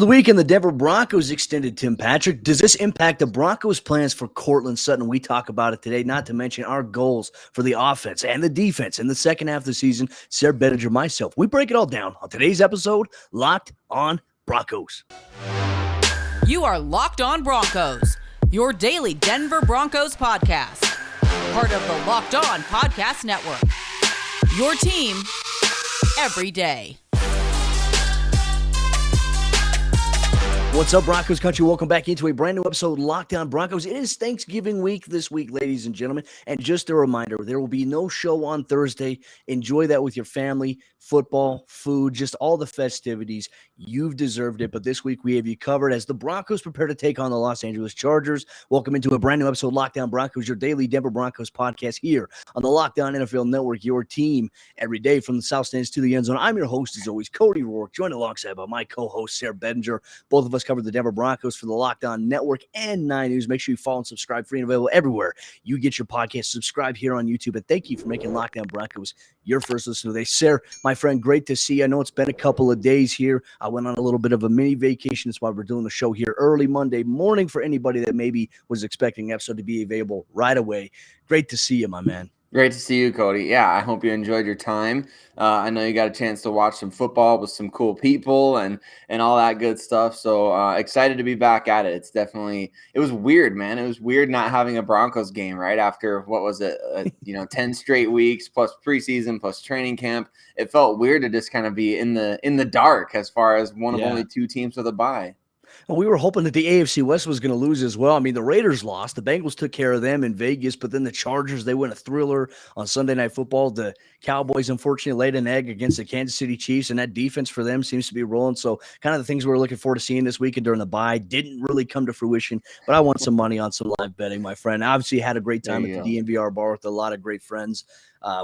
Over the weekend, the Denver Broncos extended Tim Patrick. Does this impact the Broncos' plans for Courtland Sutton? We talk about it today, not to mention our goals for the offense and the defense in the second half of the season. Sayre, Bedinger, myself, we break it all down on today's episode, Locked on Broncos. You are Locked on Broncos, your daily Denver Broncos podcast. Part of the Locked on Podcast Network. Your team every day. What's up, Broncos country? Welcome back into a brand new episode of Locked on Broncos. It is Thanksgiving week this week, ladies and gentlemen. And just a reminder, there will be no show on Thursday. Enjoy that with your family, football, food, just all the festivities. You've deserved it. But this week we have you covered as the Broncos prepare to take on the Los Angeles Chargers. Welcome into a brand new episode of Locked on Broncos, your daily Denver Broncos podcast here on the Locked on NFL Network, your team every day from the South Stands to the end zone. I'm your host, as always, Cody Roark, joined alongside by my co-host, Sayre Bedinger. Both of us cover the Denver Broncos for the Locked on Network and 9 News. Make sure you follow and subscribe, free and available everywhere you get your podcast. Subscribe here on YouTube, and thank you for making Locked on Broncos your first listen today. Sayre, my friend, great to see you. I know it's been a couple of days here. I went on a little bit of a mini vacation. That's why we're doing the show here early Monday morning for anybody that maybe was expecting the episode to be available right away. Great to see you, my man. Great to see you, Cody. Yeah, I hope you enjoyed your time. I know you got a chance to watch some football with some cool people and all that good stuff. So excited to be back at it. It was weird, man. It was weird not having a Broncos game right after, what was it, 10 straight weeks plus preseason plus training camp. It felt weird to just kind of be in the dark as far as one of only two teams with a bye. Well, we were hoping that the AFC West was going to lose as well. I mean, the Raiders lost. The Bengals took care of them in Vegas, but then the Chargers, they win a thriller on Sunday Night Football. The Cowboys, unfortunately, laid an egg against the Kansas City Chiefs, and that defense for them seems to be rolling. So kind of the things we were looking forward to seeing this weekend during the bye didn't really come to fruition, but I won some money on some live betting, my friend. I obviously had a great time at the DNVR bar with a lot of great friends.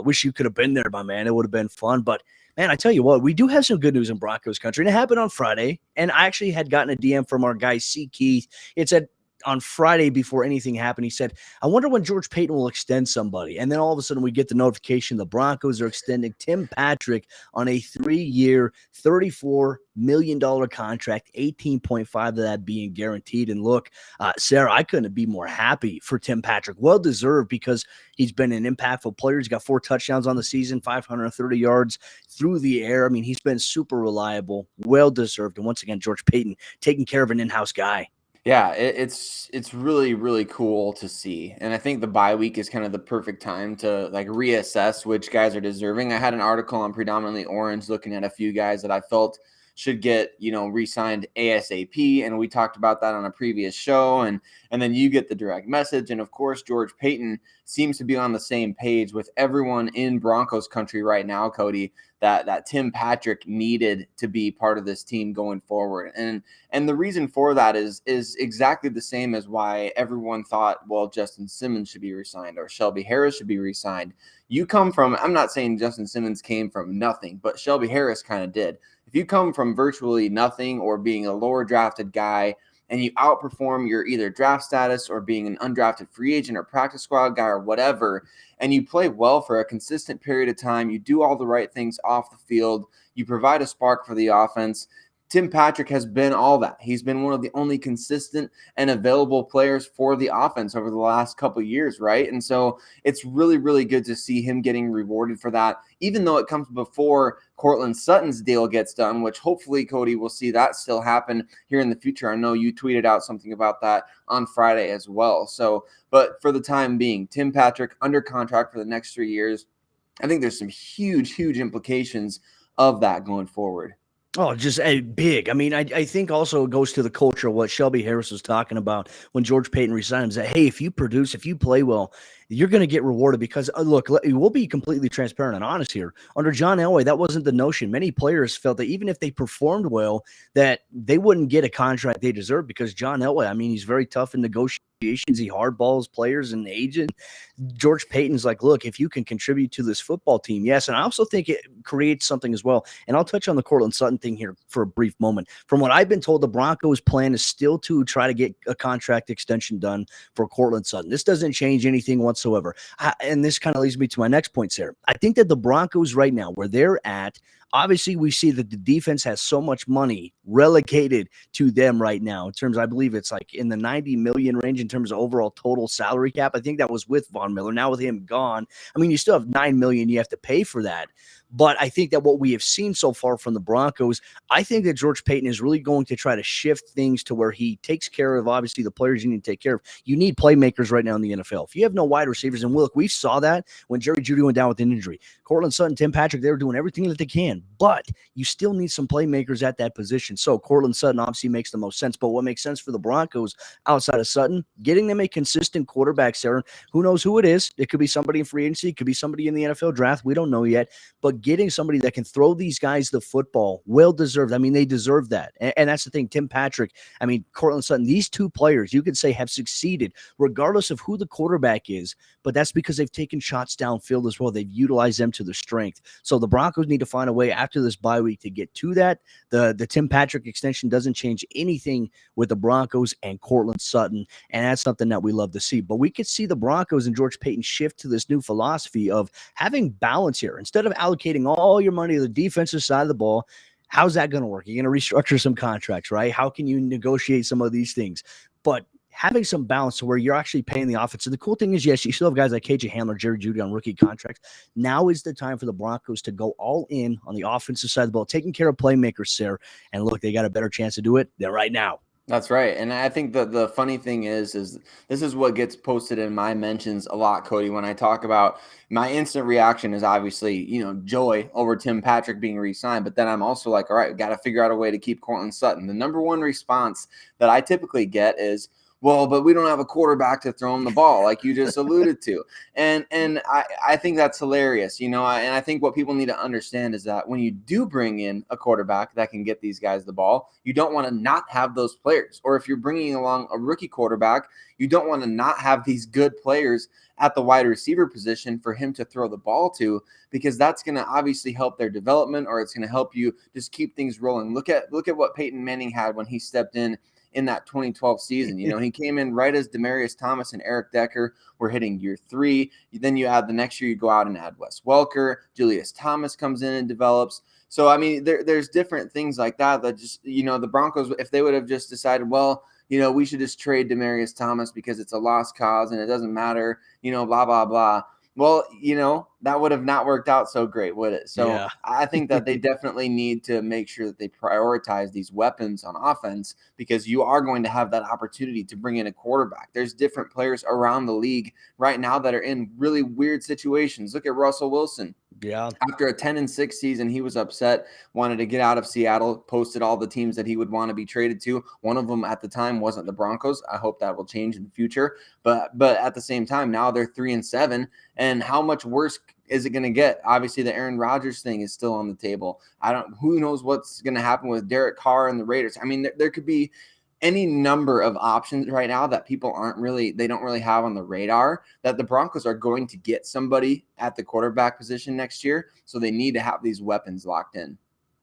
Wish you could have been there, my man. It would have been fun, but man, I tell you what, we do have some good news in Broncos country. And it happened on Friday. And I actually had gotten a DM from our guy, C. Keith. It said on Friday before anything happened, he said, I wonder when George Paton will extend somebody. And then all of a sudden we get the notification the Broncos are extending Tim Patrick on a 3-year, $34 million contract, 18.5 of that being guaranteed. And look, Sayre, I couldn't be more happy for Tim Patrick. Well deserved, because he's been an impactful player. He's got 4 touchdowns on the season, 530 yards through the air. I mean, he's been super reliable, well deserved. And once again, George Paton taking care of an in-house guy. Yeah, it's really, really cool to see. And I think the bye week is kind of the perfect time to reassess which guys are deserving. I had an article on Predominantly Orange looking at a few guys that I felt should get, re-signed ASAP. And we talked about that on a previous show. And then you get the direct message. And of course, George Paton seems to be on the same page with everyone in Broncos country right now, Cody, that Tim Patrick needed to be part of this team going forward. And the reason for that is exactly the same as why everyone thought, well, Justin Simmons should be re-signed or Shelby Harris should be re-signed. You come from, I'm not saying Justin Simmons came from nothing, but Shelby Harris kind of did. If you come from virtually nothing or being a lower drafted guy and you outperform your either draft status or being an undrafted free agent or practice squad guy or whatever, and you play well for a consistent period of time, you do all the right things off the field, you provide a spark for the offense, Tim Patrick has been all that. He's been one of the only consistent and available players for the offense over the last couple of years, right? And so it's really, really good to see him getting rewarded for that, even though it comes before Courtland Sutton's deal gets done, which hopefully, Cody, will see that still happen here in the future. I know you tweeted out something about that on Friday as well. So, but for the time being, Tim Patrick under contract for the next 3 years. I think there's some huge, huge implications of that going forward. Oh, just big. I mean, I think also it goes to the culture of what Shelby Harris was talking about when George Paton resigned him, that, hey, if you produce, if you play well, you're going to get rewarded because, look, we'll be completely transparent and honest here. Under John Elway, that wasn't the notion. Many players felt that even if they performed well, that they wouldn't get a contract they deserve because John Elway, I mean, he's very tough in negotiations. He hardballs players and agents. George Paton's like, look, if you can contribute to this football team, yes. And I also think it creates something as well. And I'll touch on the Courtland Sutton thing here for a brief moment. From what I've been told, the Broncos' plan is still to try to get a contract extension done for Courtland Sutton. This doesn't change anything whatsoever. And this kind of leads me to my next point, Sayre. I think that the Broncos right now, where they're at, Obviously, we see that the defense has so much money relegated to them right now in terms, I believe it's like in the 90 million range in terms of overall total salary cap. I think that was with Von Miller. Now with him gone, I mean, you still have 9 million you have to pay for that. But I think that what we have seen so far from the Broncos, I think that George Paton is really going to try to shift things to where he takes care of, obviously, the players you need to take care of. You need playmakers right now in the NFL. If you have no wide receivers, and look, we saw that when Jerry Jeudy went down with an injury. Courtland, Sutton, Tim Patrick, they were doing everything that they can, but you still need some playmakers at that position. So Courtland Sutton obviously makes the most sense. But what makes sense for the Broncos outside of Sutton, getting them a consistent quarterback, Sayre. Who knows who it is? It could be somebody in free agency. It could be somebody in the NFL draft. We don't know yet. But getting somebody that can throw these guys the football, well deserved. I mean, they deserve that. And that's the thing. Tim Patrick, I mean, Courtland Sutton, these two players, you could say, have succeeded regardless of who the quarterback is. But that's because they've taken shots downfield as well. They've utilized them to their strength. So the Broncos need to find a way after this bye week to get to that. The Tim Patrick extension doesn't change anything with the Broncos and Courtland Sutton, and that's something that we love to see. But we could see the Broncos and George Paton shift to this new philosophy of having balance here. Instead of allocating all your money to the defensive side of the ball, how's that going to work? You're going to restructure some contracts, right? How can you negotiate some of these things? But having some balance to where you're actually paying the offense. So the cool thing is, yes, you still have guys like KJ Hamler, Jerry Jeudy on rookie contracts. Now is the time for the Broncos to go all in on the offensive side of the ball, taking care of playmakers, Sayre. And look, they got a better chance to do it than right now. That's right. And I think the funny thing is this is what gets posted in my mentions a lot, Cody. When I talk about my instant reaction is obviously, joy over Tim Patrick being re-signed. But then I'm also like, all right, got to figure out a way to keep Courtland Sutton. The number one response that I typically get is, well, but we don't have a quarterback to throw him the ball, like you just alluded to. And I think that's hilarious, and I think what people need to understand is that when you do bring in a quarterback that can get these guys the ball, you don't want to not have those players. Or if you're bringing along a rookie quarterback, you don't want to not have these good players at the wide receiver position for him to throw the ball to, because that's going to obviously help their development, or it's going to help you just keep things rolling. Look at what Peyton Manning had when he stepped in that 2012 season. He came in right as Demaryius Thomas and Eric Decker were hitting year 3. Then you add the next year, you go out and add Wes Welker. Julius Thomas comes in and develops. So, I mean, there's different things like that just, the Broncos, if they would have just decided, well, we should just trade Demaryius Thomas because it's a lost cause and it doesn't matter, blah, blah, blah. Well, that would have not worked out so great, would it? So yeah. I think that they definitely need to make sure that they prioritize these weapons on offense, because you are going to have that opportunity to bring in a quarterback. There's different players around the league right now that are in really weird situations. Look at Russell Wilson. Yeah. After a 10-6 season, he was upset, wanted to get out of Seattle, posted all the teams that he would want to be traded to. One of them at the time wasn't the Broncos. I hope that will change in the future. But at the same time, now they're 3-7. And how much worse is it going to get? Obviously, the Aaron Rodgers thing is still on the table. Who knows what's going to happen with Derek Carr and the Raiders. I mean, there could be any number of options right now that people don't really have on the radar, that the Broncos are going to get somebody at the quarterback position next year. So they need to have these weapons locked in.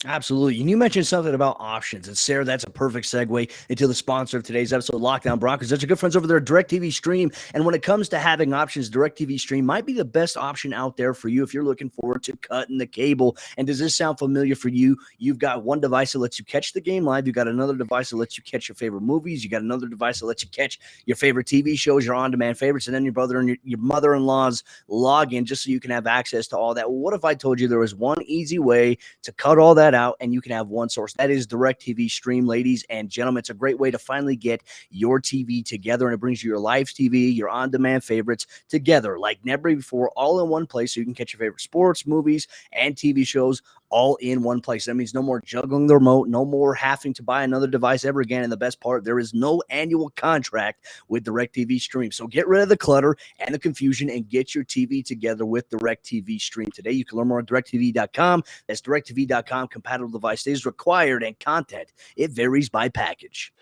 Absolutely. And you mentioned something about options. And Sayre, that's a perfect segue into the sponsor of today's episode, Lockdown Broncos. That's your good friends over there at DirecTV Stream. And when it comes to having options, DirecTV Stream might be the best option out there for you if you're looking forward to cutting the cable. And does this sound familiar for you? You've got one device that lets you catch the game live. You've got another device that lets you catch your favorite movies. You got another device that lets you catch your favorite TV shows, your on-demand favorites, and then your brother and your mother-in-law's login, just so you can have access to all that. Well, what if I told you there was one easy way to cut all that out and you can have one source? That is DirecTV Stream, ladies and gentlemen. It's a great way to finally get your TV together, and it brings you your live TV, your on-demand favorites together like never before, all in one place, so you can catch your favorite sports, movies, and TV shows all in one place. That means no more juggling the remote, no more having to buy another device ever again. And the best part, there is no annual contract with DirecTV Stream. So get rid of the clutter and the confusion and get your TV together with DirecTV Stream today. You can learn more on DirecTV.com. That's DirecTV.com. Compatible device is required, and content, it varies by package.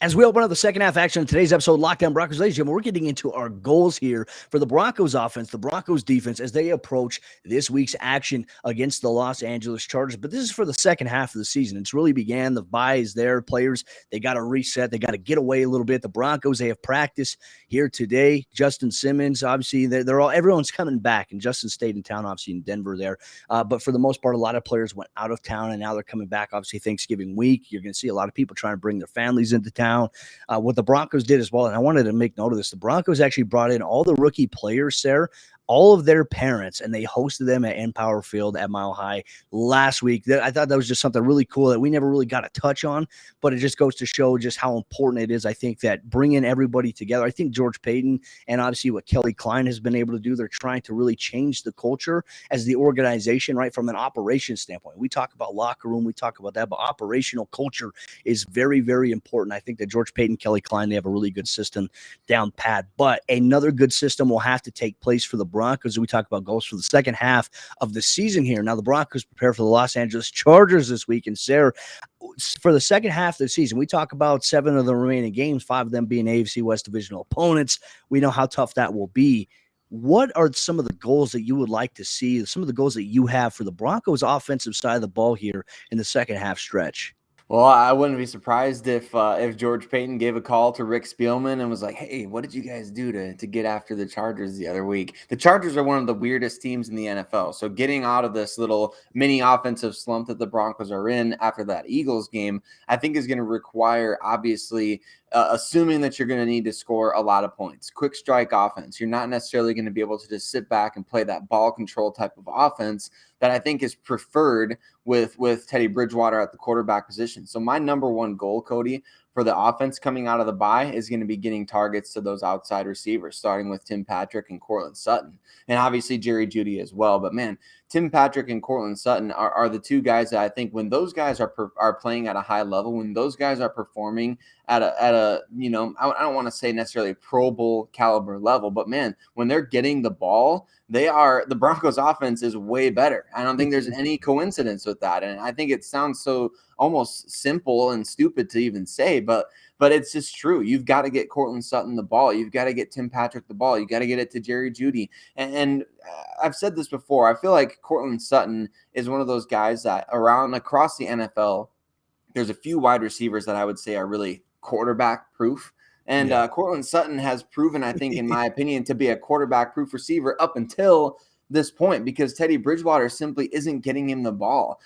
As we open up the second half action of today's episode, Lockdown Broncos, ladies and gentlemen, we're getting into our goals here for the Broncos offense, the Broncos defense, as they approach this week's action against the Los Angeles Chargers. But this is for the second half of the season. It's really began. The bye is there. Players, they got to reset. They got to get away a little bit. The Broncos, they have practice here today. Justin Simmons, obviously, everyone's coming back, and Justin stayed in town, obviously, in Denver there. But for the most part, a lot of players went out of town, and now they're coming back, obviously, Thanksgiving week. You're going to see a lot of people trying to bring their families into town. What the Broncos did as well, and I wanted to make note of this, the Broncos actually brought in all the rookie players, Sayre, all of their parents, and they hosted them at Empower Field at Mile High last week. I thought that was just something really cool that we never really got a touch on, but it just goes to show just how important it is. I think that bringing everybody together, I think George Paton and obviously what Kelly Klein has been able to do, they're trying to really change the culture as the organization, right, from an operations standpoint. We talk about locker room, we talk about that, but operational culture is very, very important. I think that George Paton, Kelly Klein, they have a really good system down pat, but another good system will have to take place for the Broncos. We talk about goals for the second half of the season here. Now the Broncos prepare for the Los Angeles Chargers this week, and Sayre, for the second half of the season, we talk about 7 of the remaining games, 5 of them being AFC West divisional opponents. We know how tough that will be. What are some of the goals that you would like to see, some of the goals that you have for the Broncos offensive side of the ball here in the second half stretch? Well, I wouldn't be surprised if George Paton gave a call to Rick Spielman and was like, "Hey, what did you guys do to get after the Chargers the other week?" The Chargers are one of the weirdest teams in the NFL. So getting out of this little mini offensive slump that the Broncos are in after that Eagles game, I think is going to require, obviously, assuming that you're going to need to score a lot of points. Quick strike offense. You're not necessarily going to be able to just sit back and play that ball control type of offense that I think is preferred with Teddy Bridgewater at the quarterback position. So my number one goal, Cody, for the offense coming out of the bye is going to be getting targets to those outside receivers, starting with Tim Patrick and Courtland Sutton, and obviously Jerry Jeudy as well. But man, Tim Patrick and Courtland Sutton are the two guys that I think when those guys are playing at a high level, when those guys are performing at a I don't want to say necessarily Pro Bowl caliber level, but man, when they're getting the ball, the Broncos offense is way better. I don't think there's any coincidence with that. And I think it sounds so almost simple and stupid to even say, but it's just true. You've got to get Courtland Sutton the ball. You've got to get Tim Patrick the ball. You got to get it to Jerry Jeudy. And I've said this before. I feel like Courtland Sutton is one of those guys that across the NFL, there's a few wide receivers that I would say are really quarterback proof. And Courtland Sutton has proven, I think, in my opinion, to be a quarterback proof receiver up until this point, because Teddy Bridgewater simply isn't getting him the ball.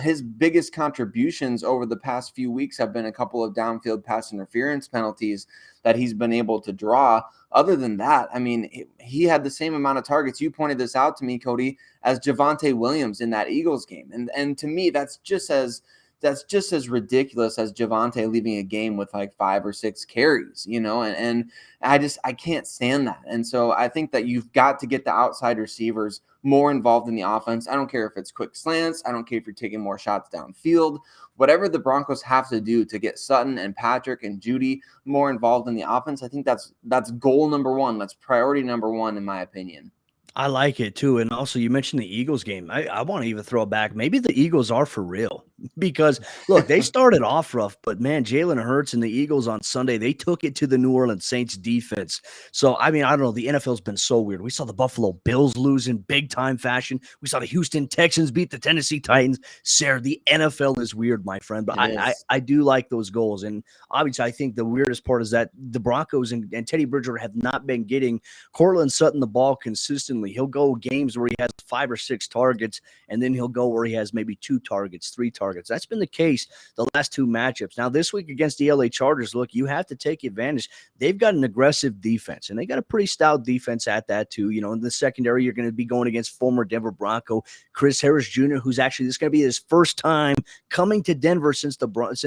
His biggest contributions over the past few weeks have been a couple of downfield pass interference penalties that he's been able to draw. Other than that, I mean, he had the same amount of targets. You pointed this out to me, Cody, as Javonte Williams in that Eagles game. And to me, that's just as ridiculous as Javonte leaving a game with like 5 or 6 carries, and I can't stand that. And so I think that you've got to get the outside receivers more involved in the offense. I don't care if it's quick slants. I don't care if you're taking more shots downfield. Whatever the Broncos have to do to get Sutton and Patrick and Jeudy more involved in the offense, I think that's goal number 1. That's priority number 1, in my opinion. I like it too. And also, you mentioned the Eagles game. I want to even throw it back. Maybe the Eagles are for real because, look, they started off rough, but man, Jalen Hurts and the Eagles on Sunday, they took it to the New Orleans Saints defense. So, I mean, I don't know. The NFL's been so weird. We saw the Buffalo Bills lose in big time fashion. We saw the Houston Texans beat the Tennessee Titans. Sarah, the NFL is weird, my friend, but I do like those goals. And obviously, I think the weirdest part is that the Broncos and Teddy Bridgewater have not been getting Courtland Sutton the ball consistently. He'll go games where he has 5 or 6 targets, and then he'll go where he has maybe 2 targets, 3 targets. That's been the case the last 2 matchups. Now, this week against the LA Chargers, look, you have to take advantage. They've got an aggressive defense, and they got a pretty stout defense at that too. In the secondary, you're going to be going against former Denver Bronco Chris Harris Jr., who's actually, this is going to be his first time coming to Denver since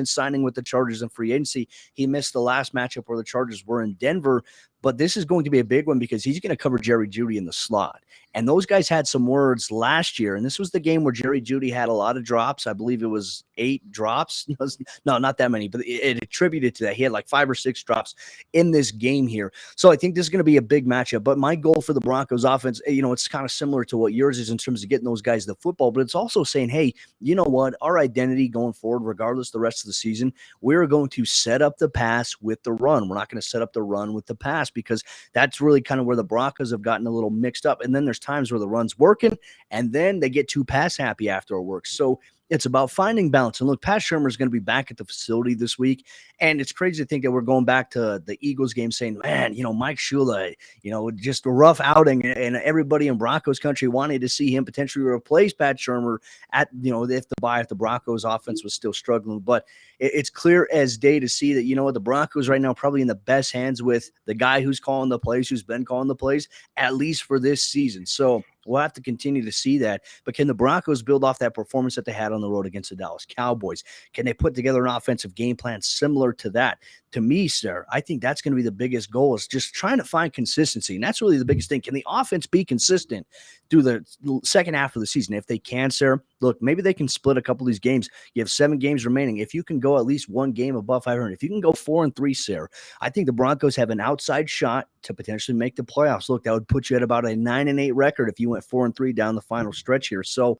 signing with the Chargers in free agency. He missed the last matchup where the Chargers were in Denver. but this is going to be a big one because he's going to cover Jerry Jeudy in the slot. And those guys had some words last year, and this was the game where Jerry Jeudy had a lot of drops. I believe it was 8 drops. No, not that many, but it attributed to that. He had like 5 or 6 drops in this game here. So I think this is going to be a big matchup. But my goal for the Broncos offense, it's kind of similar to what yours is in terms of getting those guys the football, but it's also saying, hey, you know what? Our identity going forward, regardless the rest of the season, we're going to set up the pass with the run. We're not going to set up the run with the pass because that's really kind of where the Broncos have gotten a little mixed up. And then there's times where the run's working and then they get too pass happy after it works. So it's about finding balance. And look, Pat Shurmur is going to be back at the facility this week. And it's crazy to think that we're going back to the Eagles game saying, man, Mike Shula, just a rough outing. And everybody in Broncos country wanted to see him potentially replace Pat Shurmur if the Broncos offense was still struggling. But it's clear as day to see that, the Broncos right now probably in the best hands with the guy who's calling the plays, who's been calling the plays, at least for this season. So we'll have to continue to see that. But can the Broncos build off that performance that they had on the road against the Dallas Cowboys? Can they put together an offensive game plan similar to that? To me, sir, I think that's going to be the biggest goal, is just trying to find consistency. And that's really the biggest thing. Can the offense be consistent through the second half of the season? If they can, sir, look, maybe they can split a couple of these games. You have 7 games remaining. If you can go at least one game above 500, if you can go 4-3, sir, I think the Broncos have an outside shot to potentially make the playoffs. Look, that would put you at about a 9-8 record if you went 4-3 down the final stretch here. So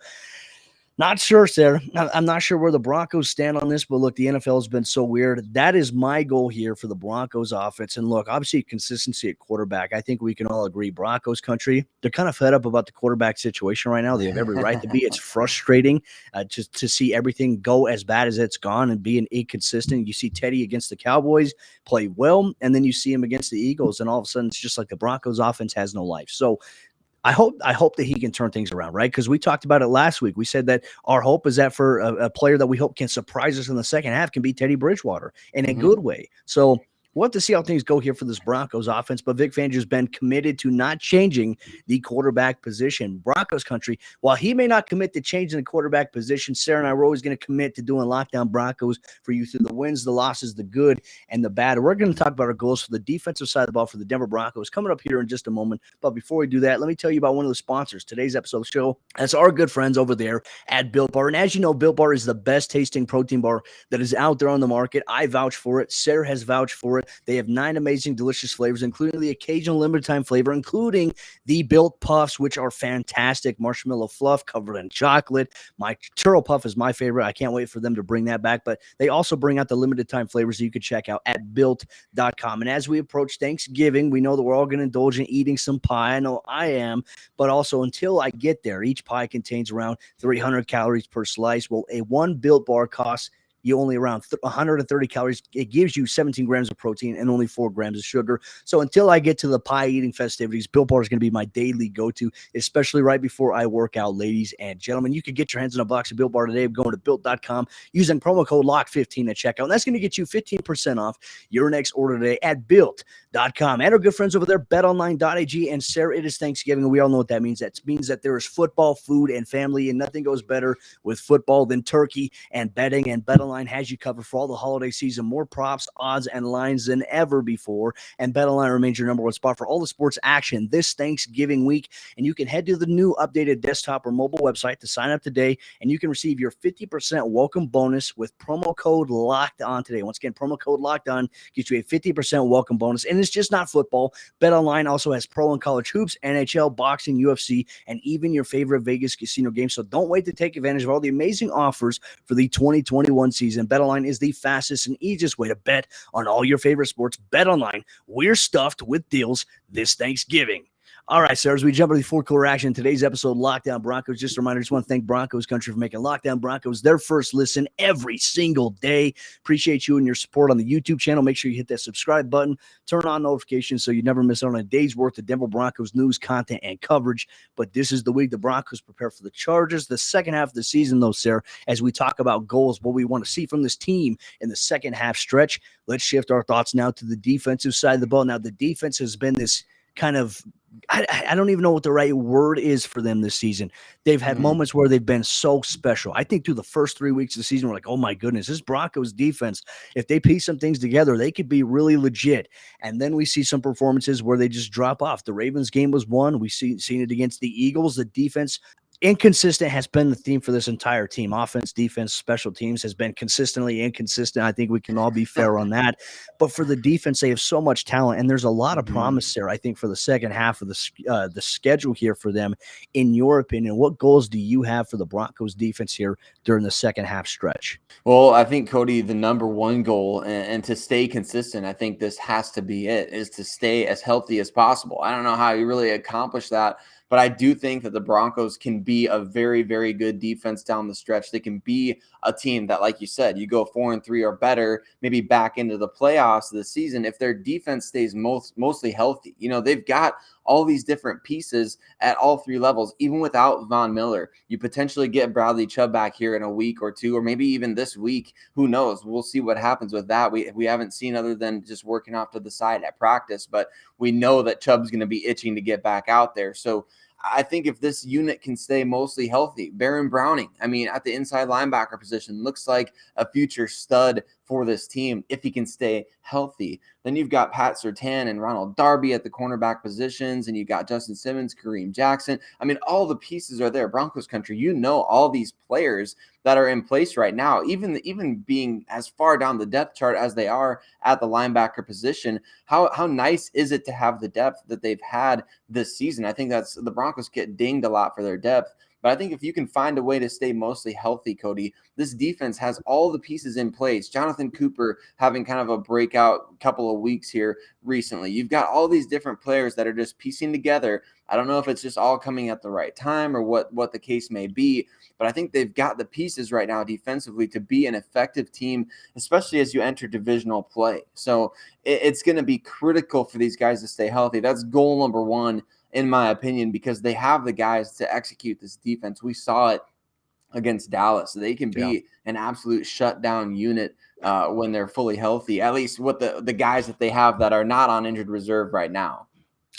not sure, Sayre. I'm not sure where the Broncos stand on this, but look, the NFL has been so weird. That is my goal here for the Broncos offense. And look, obviously consistency at quarterback. I think we can all agree Broncos country, they're kind of fed up about the quarterback situation right now. They have every right to be. It's frustrating just to see everything go as bad as it's gone and being inconsistent. You see Teddy against the Cowboys play well, and then you see him against the Eagles, and all of a sudden it's just like the Broncos offense has no life. So I hope that he can turn things around, right? Because we talked about it last week. We said that our hope is that for a player that we hope can surprise us in the second half can be Teddy Bridgewater in a good way. So we'll have to see how things go here for this Broncos offense, but Vic Fangio's been committed to not changing the quarterback position. Broncos country, while he may not commit to changing the quarterback position, Sayre and I were always going to commit to doing Lockdown Broncos for you through the wins, the losses, the good, and the bad. We're going to talk about our goals for the defensive side of the ball for the Denver Broncos coming up here in just a moment. But before we do that, let me tell you about one of the sponsors. Today's episode of the show, that's our good friends over there at Built Bar. And as you know, Built Bar is the best tasting protein bar that is out there on the market. I vouch for it. Sayre has vouched for it. They have 9 amazing, delicious flavors, including the occasional limited time flavor, including the Built Puffs, which are fantastic. Marshmallow fluff covered in chocolate. My churro puff is my favorite. I can't wait for them to bring that back. But they also bring out the limited time flavors that you can check out at built.com. And as we approach Thanksgiving, we know that we're all going to indulge in eating some pie. I know I am. But also, until I get there, each pie contains around 300 calories per slice. Well, a one Built bar costs you only around 130 calories. It gives you 17 grams of protein and only 4 grams of sugar. So until I get to the pie eating festivities, Built Bar is going to be my daily go-to, especially right before I work out, ladies and gentlemen. You can get your hands on a box of Built Bar today going to built.com using promo code LOCK15 at checkout. And that's going to get you 15% off your next order today at built.com. And our good friends over there, betonline.ag. And Sayre, it is Thanksgiving, and we all know what that means. That means that there is football, food, and family, and nothing goes better with football than turkey and betting. And BetOnline has you covered for all the holiday season. More props, odds, and lines than ever before. And BetOnline remains your number one spot for all the sports action this Thanksgiving week. And you can head to the new updated desktop or mobile website to sign up today, and you can receive your 50% welcome bonus with promo code Locked On today. Once again, promo code Locked On gets you a 50% welcome bonus. And it's just not football. BetOnline also has pro and college hoops, NHL, boxing, UFC, and even your favorite Vegas casino games. So don't wait to take advantage of all the amazing offers for the 2021 season. BetOnline is the fastest and easiest way to bet on all your favorite sports. BetOnline, we're stuffed with deals this Thanksgiving. All right, sir, as we jump into the four-quarter action, today's episode, Lockdown Broncos. Just a reminder, I just want to thank Broncos Country for making Lockdown Broncos their first listen every single day. Appreciate you and your support on the YouTube channel. Make sure you hit that subscribe button, turn on notifications so you never miss out on a day's worth of Denver Broncos news, content, and coverage. But this is the week the Broncos prepare for the Chargers. The second half of the season, though, Sayre, as we talk about goals, what we want to see from this team in the second half stretch, let's shift our thoughts now to the defensive side of the ball. Now, the defense has been this kind of I don't even know what the right word is for them this season. They've had moments where they've been so special. I think through the first 3 weeks of the season, we're like, oh my goodness, this Broncos defense, if they piece some things together, they could be really legit. And then we see some performances where they just drop off. The Ravens game was one. We seen it against the Eagles. The defense inconsistent has been the theme for this entire team. Offense, defense, special teams has been consistently inconsistent. I think we can all be fair on that. But for the defense, they have so much talent, and there's a lot of promise there, I think, for the second half of the schedule here for them. In your opinion, what goals do you have for the Broncos defense here during the second half stretch? Well, I think, Cody, the number one goal and to stay consistent, I think this has to be it, is to stay as healthy as possible. I don't know how you really accomplish that, but I do think that the Broncos can be a very, very good defense down the stretch. They can be a team that, like you said, you go 4-3 or better, maybe back into the playoffs of the season if their defense stays mostly healthy. You know, they've got all these different pieces at all three levels. Even without Von Miller, you potentially get Bradley Chubb back here in a week or two, or maybe even this week. Who knows? We'll see what happens with that. We haven't seen other than just working off to the side at practice, but we know that Chubb's going to be itching to get back out there. So I think if this unit can stay mostly healthy, Baron Browning, I mean, at the inside linebacker position, looks like a future stud for this team if he can stay healthy. Then you've got Pat Surtain and Ronald Darby at the cornerback positions, and you got Justin Simmons, Kareem Jackson. I mean, all the pieces are there. Broncos country, you know, all these players that are in place right now, even being as far down the depth chart as they are at the linebacker position. How nice is it to have the depth that they've had this season? I think that's the Broncos get dinged a lot for their depth. But I think if you can find a way to stay mostly healthy, Cody, this defense has all the pieces in place. Jonathan Cooper having kind of a breakout couple of weeks here recently. You've got all these different players that are just piecing together. I don't know if it's just all coming at the right time or what the case may be, but I think they've got the pieces right now defensively to be an effective team, especially as you enter divisional play. So it's going to be critical for these guys to stay healthy. That's goal number one, in my opinion, because they have the guys to execute this defense. We saw it against Dallas. They can be an absolute shutdown unit when they're fully healthy, at least with the guys that they have that are not on injured reserve right now.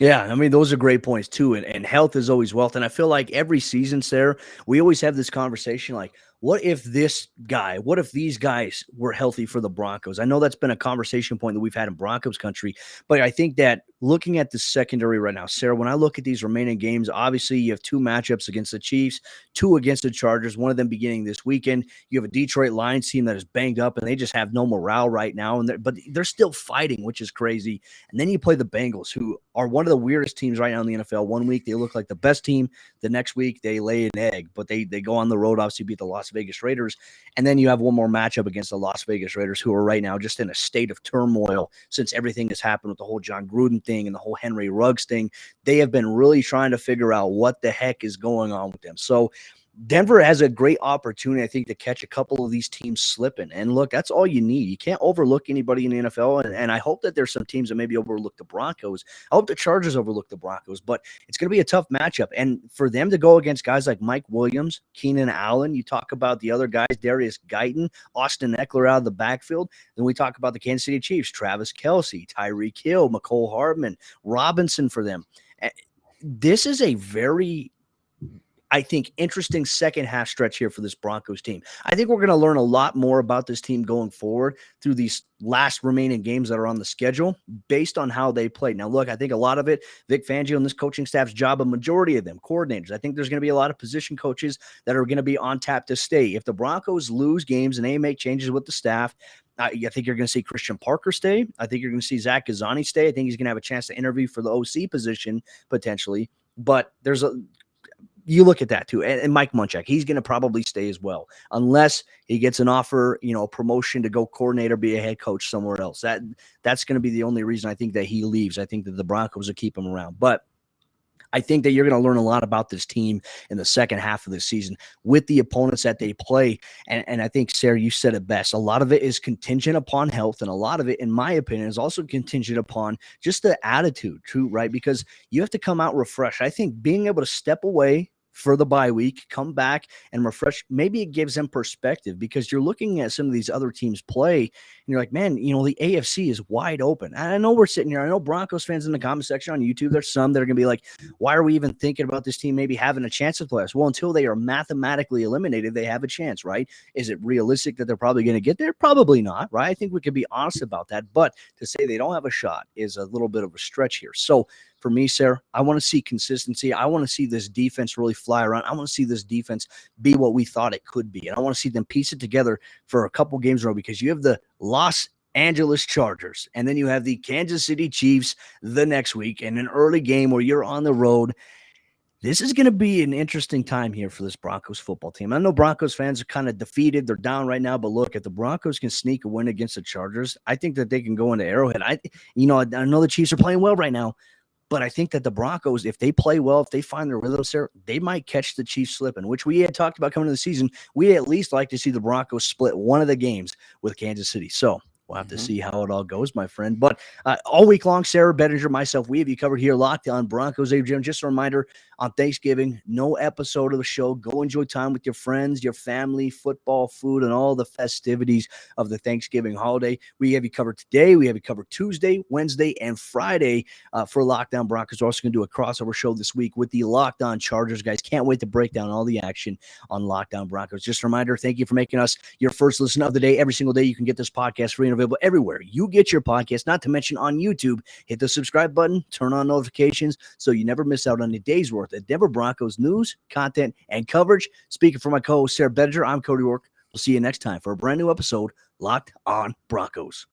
Yeah, I mean, those are great points too. And health is always wealth. And I feel like every season, Sarah, we always have this conversation like, what if these guys were healthy for the Broncos? I know that's been a conversation point that we've had in Broncos country, but I think that looking at the secondary right now, Sarah, when I look at these remaining games, obviously you have two matchups against the Chiefs, two against the Chargers, one of them beginning this weekend. You have a Detroit Lions team that is banged up and they just have no morale right now. But they're still fighting, which is crazy. And then you play the Bengals, who are one of the weirdest teams right now in the NFL. One week they look like the best team. The next week they lay an egg, but they go on the road, obviously beat the Las Vegas Raiders. And then you have one more matchup against the Las Vegas Raiders, who are right now just in a state of turmoil since everything has happened with the whole John Gruden thing and the whole Henry Ruggs thing. They have been really trying to figure out what the heck is going on with them. So Denver has a great opportunity, I think, to catch a couple of these teams slipping. And look, that's all you need. You can't overlook anybody in the NFL. And I hope that there's some teams that maybe overlook the Broncos. I hope the Chargers overlook the Broncos, but it's going to be a tough matchup. And for them to go against guys like Mike Williams, Keenan Allen, you talk about the other guys, Darius Guyton, Austin Eckler out of the backfield. Then we talk about the Kansas City Chiefs, Travis Kelce, Tyreek Hill, McCole Hardman, Robinson for them. This is a very, I think, interesting second half stretch here for this Broncos team. I think we're going to learn a lot more about this team going forward through these last remaining games that are on the schedule based on how they play. Now, look, I think a lot of it, Vic Fangio and this coaching staff's job, a majority of them, coordinators. I think there's going to be a lot of position coaches that are going to be on tap to stay. If the Broncos lose games and they make changes with the staff, I think you're going to see Christian Parker stay. I think you're going to see Zach Ghazzani stay. I think he's going to have a chance to interview for the OC position potentially. But you look at that too. And Mike Munchak, he's going to probably stay as well, unless he gets an offer, promotion to go coordinator, be a head coach somewhere else. That's going to be the only reason I think that he leaves. I think that the Broncos will keep him around. But I think that you're going to learn a lot about this team in the second half of the season with the opponents that they play. And I think, Sayre, you said it best. A lot of it is contingent upon health. And a lot of it, in my opinion, is also contingent upon just the attitude too, right? Because you have to come out refreshed. I think being able to step away for the bye week, come back and refresh. Maybe it gives them perspective because you're looking at some of these other teams play and you're like, man, the AFC is wide open. And I know we're sitting here. I know Broncos fans in the comment section on YouTube, there's some that are going to be like, why are we even thinking about this team maybe having a chance to play us? Well, until they are mathematically eliminated, they have a chance, right? Is it realistic that they're probably going to get there? Probably not, right? I think we could be honest about that. But to say they don't have a shot is a little bit of a stretch here. So for me, Sayre, I want to see consistency. I want to see this defense really fly around. I want to see this defense be what we thought it could be. And I want to see them piece it together for a couple games in a row because you have the Los Angeles Chargers, and then you have the Kansas City Chiefs the next week in an early game where you're on the road. This is going to be an interesting time here for this Broncos football team. I know Broncos fans are kind of defeated. They're down right now, but look, if the Broncos can sneak a win against the Chargers, I think that they can go into Arrowhead. I know the Chiefs are playing well right now, but I think that the Broncos, if they play well, if they find their rhythm there, they might catch the Chiefs slipping, which we had talked about coming into the season. We at least like to see the Broncos split one of the games with Kansas City. So we'll have to see how it all goes, my friend. But all week long, Sayre, Bedinger, myself, we have you covered here, Locked On Broncos. Just a reminder, on Thanksgiving, no episode of the show. Go enjoy time with your friends, your family, football, food, and all the festivities of the Thanksgiving holiday. We have you covered today. We have you covered Tuesday, Wednesday, and Friday for Locked On Broncos. We're also going to do a crossover show this week with the Locked On Chargers. Guys, can't wait to break down all the action on Locked On Broncos. Just a reminder, thank you for making us your first listen of the day. Every single day, you can get this podcast free and available everywhere you get your podcast, not to mention on YouTube. Hit the subscribe button, turn on notifications so you never miss out on a day's worth of Denver Broncos news, content, and coverage. Speaking for my co-host, Sayre Bedinger, I'm Cody Roark. We'll see you next time for a brand new episode, Locked On Broncos.